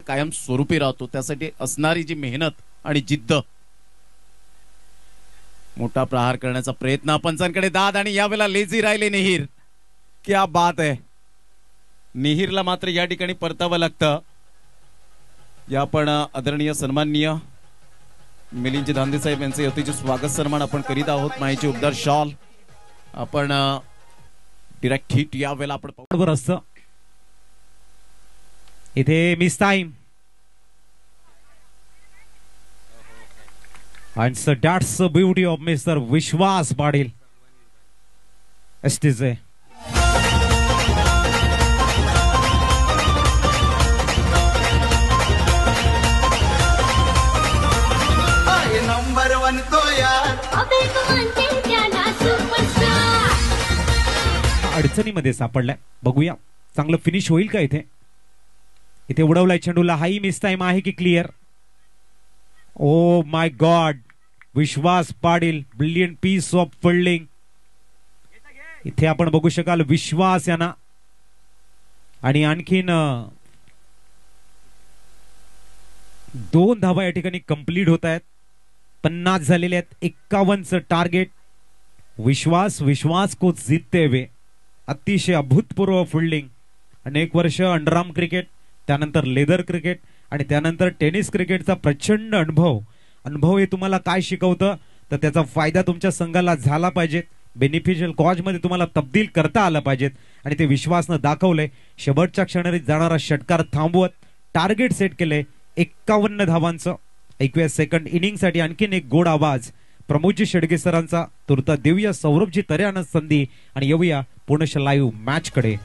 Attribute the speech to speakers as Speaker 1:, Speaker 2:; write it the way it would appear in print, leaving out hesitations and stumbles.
Speaker 1: कायम स्वरूपी राहतो, त्यासाठी असणारी जी मेहनत आणि जिद्द, मोठा प्रहार करण्याचा प्रयत्न पंचांकडे दाद, आणि यावेळेला लेझी राहिले निहीर. क्या बात आहे. निहीरला मात्र या ठिकाणी परतावं लागतं. या पण आदरणीय सन्माननीय मिलिंदजी धांदे साहेब यांचे यथोचित स्वागत सन्मान आपण करीत आहोत. माहिती उबदार शॉल आपण डिरेक्ट हिट या वेळेला आपण
Speaker 2: बरोबर असतं. इथे miss time and so that's the beauty of Mr. Vishwas Padil. STJ
Speaker 3: number 1 तो यार
Speaker 2: अडचणीमध्ये सापडलाय. बघूया चांगलं फिनिश होईल का इथे. इथे उडवलाय चेंडूला. हाई मिस टाइम आहे की clear. Oh my god, Vishwas Patil brilliant piece of fielding. इथे आपण बघू शकाल विश्वास यांना. आणि आणखीन 2 धावा या ठिकाणी कंप्लीट होत आहेत. 50 झालेले आहेत. 51चं टार्गेट. विश्वास को जीतते हुए. अतिशय अभूतपूर्व फिल्डिंग. अनेक वर्ष अंडरआर्म क्रिकेट, त्यानंतर लेदर क्रिकेट आणि त्यानंतर टेनिस क्रिकेटचा प्रचंड अनुभव हे तुम्हाला काय शिकवतं तर त्याचा फायदा तुमच्या संघाला झाला पाहिजे. बेनिफिशियल कॉज मध्ये तुम्हाला तब्दील करता आलं पाहिजेत आणि ते विश्वासनं दाखवलंय. शेवटच्या क्षणी जाणारा षटकार थांबवत टार्गेट सेट केलंय 51 धावांचं. 21 सेकंड इनिंग साठी आणखीन एक गोड आवाज प्रमोदजी शेडगे सरांचा. तुर्ता देऊया सौरभजी तऱ्यानं संधी आणि येऊया पुणेश लाईव्ह मॅच कडे.